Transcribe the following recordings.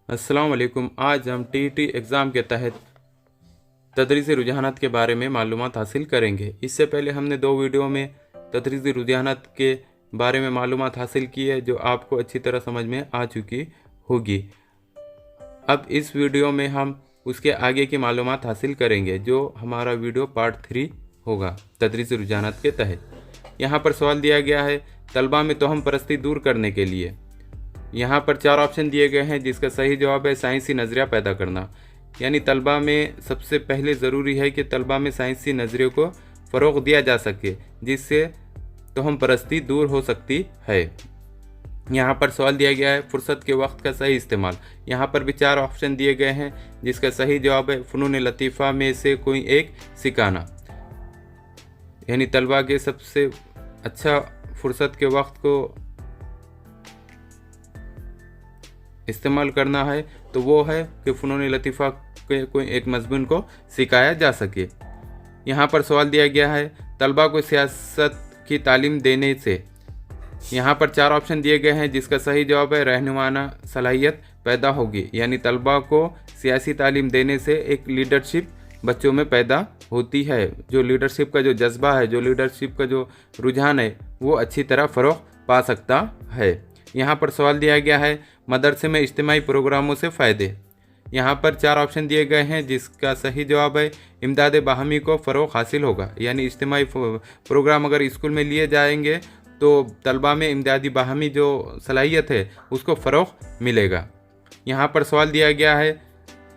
अस्सलाम वालेकुम। आज हम टीईटी एग्ज़ाम के तहत तदरीसी रुझानात के बारे में मालूमात हासिल करेंगे। इससे पहले हमने 2 वीडियो में तदरीसी रुझानात के बारे में मालूमात हासिल की है, जो आपको अच्छी तरह समझ में आ चुकी होगी। अब इस वीडियो में हम उसके आगे की मालूमात हासिल करेंगे, जो हमारा वीडियो पार्ट 3 होगा तदरीसी रुझानात के तहत। यहाँ पर सवाल दिया गया है, तलबा में तोहम परस्ती दूर करने के लिए। यहाँ पर 4 ऑप्शन दिए गए हैं, जिसका सही जवाब है साइंसी नज़रिया पैदा करना। यानी तलबा में सबसे पहले ज़रूरी है कि तलबा में साइंसी नज़रिए को फ़रोग़ दिया जा सके, जिससे तोहम परस्ती दूर हो सकती है। यहाँ पर सवाल दिया गया है फ़ुर्सत के वक्त का सही इस्तेमाल। यहाँ पर भी 4 ऑप्शन दिए गए हैं, जिसका सही जवाब है फ़नून लतीफ़ा में से कोई एक सिखाना। यानी तलबा के सबसे अच्छा फ़ुर्सत के वक्त को इस्तेमाल करना है तो वो है कि फ़नून लतीफ़ा के कोई एक मज़मून को सिखाया जा सके। यहाँ पर सवाल दिया गया है तलबा को सियासत की तालीम देने से। यहाँ पर 4 ऑप्शन दिए गए हैं, जिसका सही जवाब है रहनुमाना सलाहियत पैदा होगी। यानी तलबा को सियासी तालीम देने से एक लीडरशिप बच्चों में पैदा होती है। जो लीडरशिप का जो जज्बा है, जो लीडरशिप का जो रुझान है, वो अच्छी तरह फ़रोग़ पा सकता है। यहाँ पर सवाल दिया गया है मदरसे में इज्तिमाई प्रोग्रामों से फ़ायदे। यहाँ पर 4 ऑप्शन दिए गए हैं, जिसका सही जवाब है इमदाद बाहमी को फ़रोग़ हासिल होगा। यानी इज्तिमाई प्रोग्राम अगर स्कूल में लिए जाएंगे तो तलबा में इमदादी बाहमी जो सलाहियत है उसको फ़रोग़ मिलेगा। यहाँ पर सवाल दिया गया है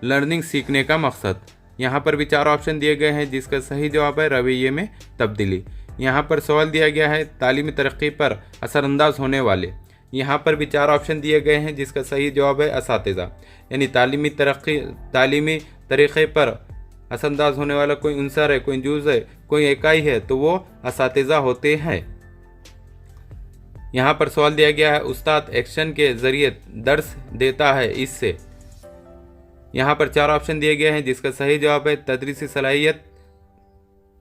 लर्निंग सीखने का मकसद। यहाँ पर भी 4 ऑप्शन दिए गए हैं, जिसका सही जवाब है रवैये में तब्दीली। यहाँ पर सवाल दिया गया है तालीमी तरक्की पर असरअंदाज होने वाले। यहाँ पर भी 4 ऑप्शन दिए गए हैं, जिसका सही जवाब है असातिज़ा। यानी तालीमी तरीक़े पर असरअंदाज होने वाला कोई उनसर है, कोई जुज़ है, कोई इकाई है, तो वो असातिज़ा होते हैं। यहाँ पर सवाल दिया गया है उस्ताद एक्शन के ज़रिए दर्स देता है इससे। यहाँ पर 4 ऑप्शन दिए गए हैं, जिसका सही जवाब है तदरीसी सलाहियत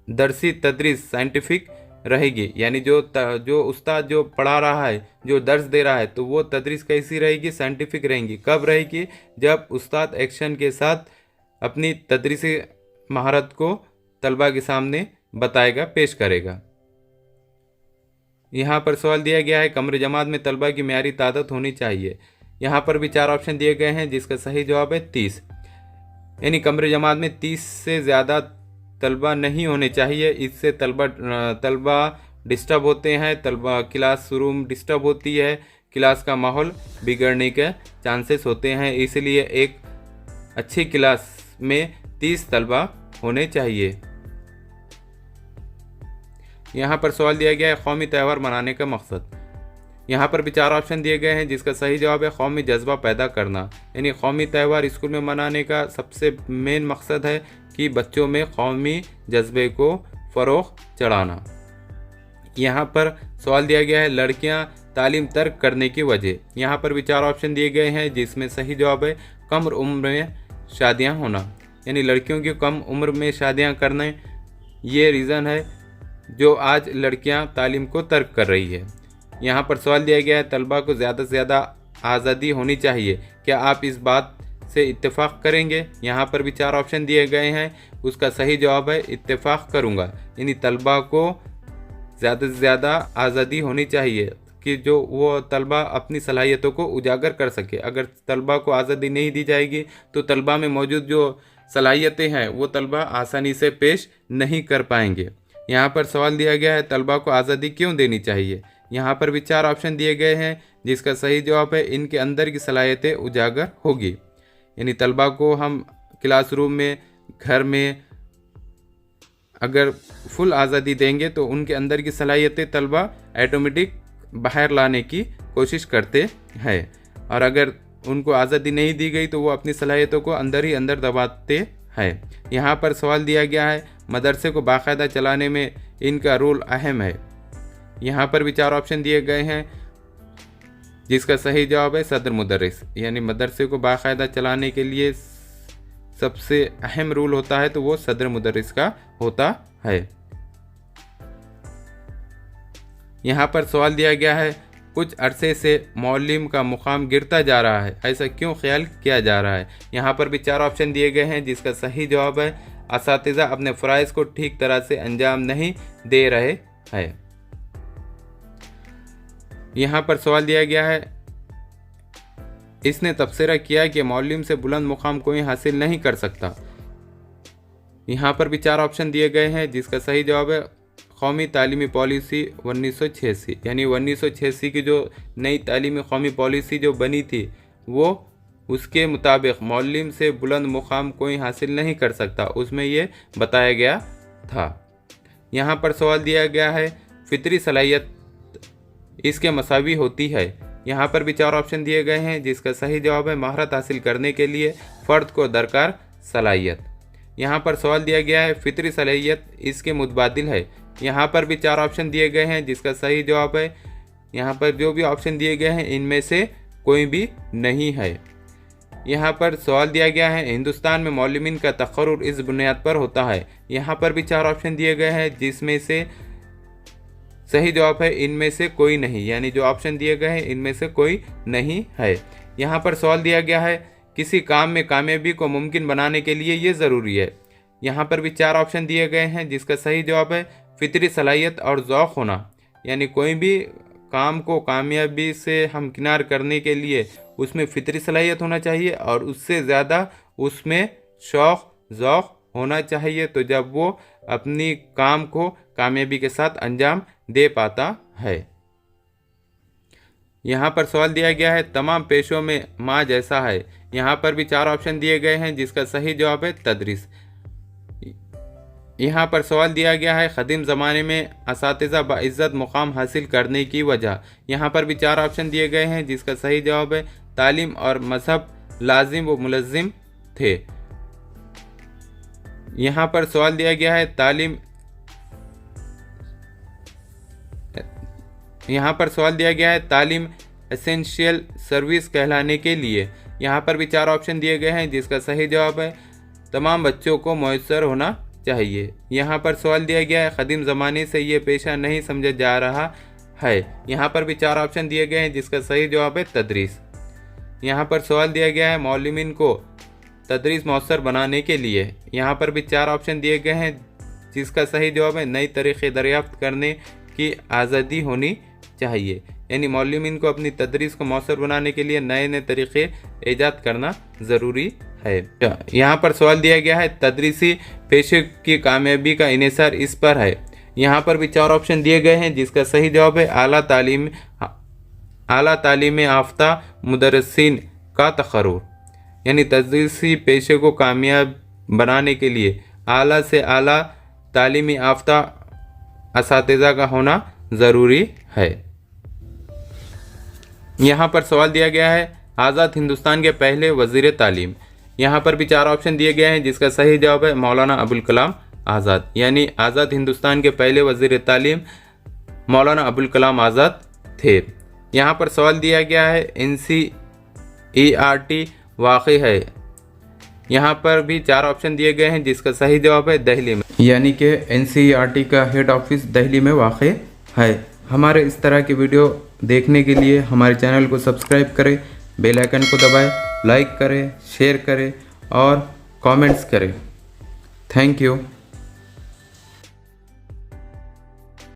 दरसी तदरीस साइंटिफिक रहेगी। यानी जो उस्ताद जो पढ़ा रहा है, जो दर्स दे रहा है, तो वो तदरीस कैसी रहेगी, साइंटिफिक रहेगी। कब रहेगी? जब उस्ताद एक्शन के साथ अपनी तदरीसी महारत को तलबा के सामने बताएगा, पेश करेगा। यहाँ पर सवाल दिया गया है कमरे जमात में तलबा की मियारी तादाद होनी चाहिए। यहाँ पर भी 4 ऑप्शन दिए गए हैं, जिसका सही जवाब है 30। यानी कमरे जमात में 30 से ज़्यादा तलबा नहीं होने चाहिए। इससे तलबा डिस्टर्ब होते हैं, तलबा क्लास रूम डिस्टर्ब होती है, क्लास का माहौल बिगड़ने के चांसेस होते हैं। इसलिए एक अच्छी क्लास में 30 तलबा होने चाहिए। यहाँ पर सवाल दिया गया है कौमी त्यौहार मनाने का मकसद। यहाँ पर भी 4 ऑप्शन दिए गए हैं, जिसका सही जवाब है कौमी जज्बा पैदा करना। यानी कौमी त्यौहार स्कूल में मनाने का सबसे मेन मकसद है कि बच्चों में कौमी जज्बे को फ़रोग़ चढ़ाना। यहाँ पर सवाल दिया गया है लड़कियाँ तालीम तर्क करने की वजह। यहाँ पर भी 4 ऑप्शन दिए गए हैं, जिसमें सही जवाब है कम उम्र में शादियाँ होना। यानी लड़कियों की कम उम्र में शादियाँ करने ये रीज़न है जो आज लड़कियाँ तालीम को तर्क कर रही है। यहाँ पर सवाल दिया गया है तलबा को ज़्यादा से ज़्यादा आज़ादी होनी चाहिए। क्या आप इस बात से इत्तेफाक करेंगे? यहाँ पर भी 4 ऑप्शन दिए गए हैं, उसका सही जवाब है इत्तेफाक करूँगा। यानी तलबा को ज़्यादा से ज़्यादा आज़ादी होनी चाहिए कि जो वो तलबा अपनी सलाहियतों को उजागर कर सके। अगर तलबा को आज़ादी नहीं दी जाएगी तो तलबा में मौजूद जो सलाहियतें हैं वो तलबा आसानी से पेश नहीं कर पाएंगे। यहाँ पर सवाल दिया गया है तलबा को आज़ादी क्यों देनी चाहिए। यहाँ पर भी 4 ऑप्शन दिए गए हैं, जिसका सही जवाब है इनके अंदर की सलाहियतें उजागर होगी। यानी तलबा को हम क्लासरूम में, घर में अगर फुल आज़ादी देंगे तो उनके अंदर की सलाहियतें तलबा ऑटोमेटिक बाहर लाने की कोशिश करते हैं, और अगर उनको आज़ादी नहीं दी गई तो वो अपनी सलाहियतों को अंदर ही अंदर दबाते हैं। यहाँ पर सवाल दिया गया है मदरसे को बाकायदा चलाने में इनका रोल अहम है। यहाँ पर भी 4 ऑप्शन दिए गए हैं, जिसका सही जवाब है सदर मुदर्रिस। यानी मदरसे को बाकायदा चलाने के लिए सबसे अहम रूल होता है तो वो सदर मुदर्रिस का होता है। यहाँ पर सवाल दिया गया है कुछ अरसे से मौलिम का मुकाम गिरता जा रहा है, ऐसा क्यों ख्याल किया जा रहा है। यहाँ पर भी 4 ऑप्शन दिए गए हैं जिसका सही जवाब है असातिज़ा अपने फ़राइज़ को ठीक तरह से अंजाम नहीं दे रहे हैं। यहाँ पर सवाल दिया गया है, इसने तबसरा किया कि मौलिम से बुलंद मुकाम कोई हासिल नहीं कर सकता। यहाँ पर भी 4 ऑप्शन दिए गए हैं जिसका सही जवाब है कौमी तालीमी पॉलिसी 1986, यानी 1986 की जो नई तालीमी कौमी पॉलिसी जो बनी थी वो उसके मुताबिक मौलिम से बुलंद मुकाम कोई हासिल नहीं कर सकता, उसमें ये बताया गया था। यहाँ पर सवाल दिया गया है फितरी सलाहियत इसके मसावी होती है। यहाँ पर भी 4 ऑप्शन दिए गए हैं जिसका सही जवाब है महारत हासिल करने के लिए फ़र्द को दरकार सलाहियत। यहाँ पर सवाल दिया गया है फितरी सलाहियत इसके मुतबादिल है। यहाँ पर भी 4 ऑप्शन दिए गए हैं जिसका सही जवाब है, यहाँ पर जो भी ऑप्शन दिए गए हैं इनमें से कोई भी नहीं है। यहाँ पर सवाल दिया गया है हिंदुस्तान में मौलिमीन का तकर्रुर इस बुनियाद पर होता है। यहाँ पर भी 4 ऑप्शन दिए गए हैं जिसमें से सही जवाब है इनमें से कोई नहीं, यानी जो ऑप्शन दिए गए हैं इनमें से कोई नहीं है। यहाँ पर सवाल दिया गया है किसी काम में कामयाबी को मुमकिन बनाने के लिए ये ज़रूरी है। यहाँ पर भी 4 ऑप्शन दिए गए हैं जिसका सही जवाब है फितरी सलाहियत और ज़ौक़ होना, यानी कोई भी काम को कामयाबी से हमकिनार करने के लिए उसमें फितरी सलाहियत होना चाहिए और उससे ज़्यादा उसमें शौक़ ज़ौक़ होना चाहिए, तो जब वो अपनी काम को कामयाबी के साथ अंजाम दे पाता है। यहाँ पर सवाल दिया गया है तमाम पेशों में माँ जैसा है। यहाँ पर भी 4 ऑप्शन दिए गए हैं जिसका सही जवाब है तदरीस। यहाँ पर सवाल दिया गया है क़दीम ज़माने में असातिज़ा बाइज़्ज़त मुकाम हासिल करने की वजह। यहाँ पर भी 4 ऑप्शन दिए गए हैं जिसका सही जवाब है तालीम और मज़हब लाजिम व मुलज़िम थे। यहाँ पर सवाल दिया गया है तालीम एसेंशियल सर्विस कहलाने के लिए। यहाँ पर भी 4 ऑप्शन दिए गए हैं जिसका सही जवाब है तमाम बच्चों को मुयस्सर होना चाहिए। यहाँ पर सवाल दिया गया है क़दीम ज़माने से ये पेशा नहीं समझा जा रहा है। यहाँ पर भी 4 ऑप्शन दिए गए हैं जिसका सही जवाब है तदरीस। यहाँ पर सवाल दिया गया है मौलिमीन को तदरीस मौसर बनाने के लिए। यहाँ पर भी 4 ऑप्शन दिए गए हैं जिसका सही जवाब है नई तरीक़े दरियाफ्त करने की आज़ादी होनी चाहिए, यानी मौलिमीन को अपनी तदरीस को मौसर बनाने के लिए नए नए तरीक़े ईजाद करना ज़रूरी है। यहाँ पर सवाल दिया गया है तदरीसी पेशे की कामयाबी का इन्हिसार इस पर है। यहाँ पर भी 4 ऑप्शन दिए गए हैं जिसका सही जवाब है आला तालीम याफ्ता मुदर्रिसीन का तकर्रुर, यानी तदरीसी पेशे को कामयाब बनाने के लिए आला से आला तालीम याफ्ता असातिज़ा का होना ज़रूरी है। यहाँ पर सवाल दिया गया है आज़ाद हिंदुस्तान के पहले वज़ीर तालीम। यहाँ पर भी 4 ऑप्शन दिए गए हैं जिसका सही जवाब है मौलाना अबुल कलाम आज़ाद, यानी आज़ाद हिंदुस्तान के पहले वज़ीर तालीम मौलाना अबुल कलाम आज़ाद थे। यहाँ पर सवाल दिया गया है NCERT वाक़ई है। यहाँ पर भी 4 ऑप्शन दिए गए हैं जिसका सही जवाब है दिल्ली में, यानी कि NCERT का हेड ऑफिस दिल्ली में वाक़ई है। हमारे इस तरह की वीडियो देखने के लिए हमारे चैनल को सब्सक्राइब करें, बेल आइकन को दबाएं, लाइक करें, शेयर करें और कमेंट्स करें। Thank you.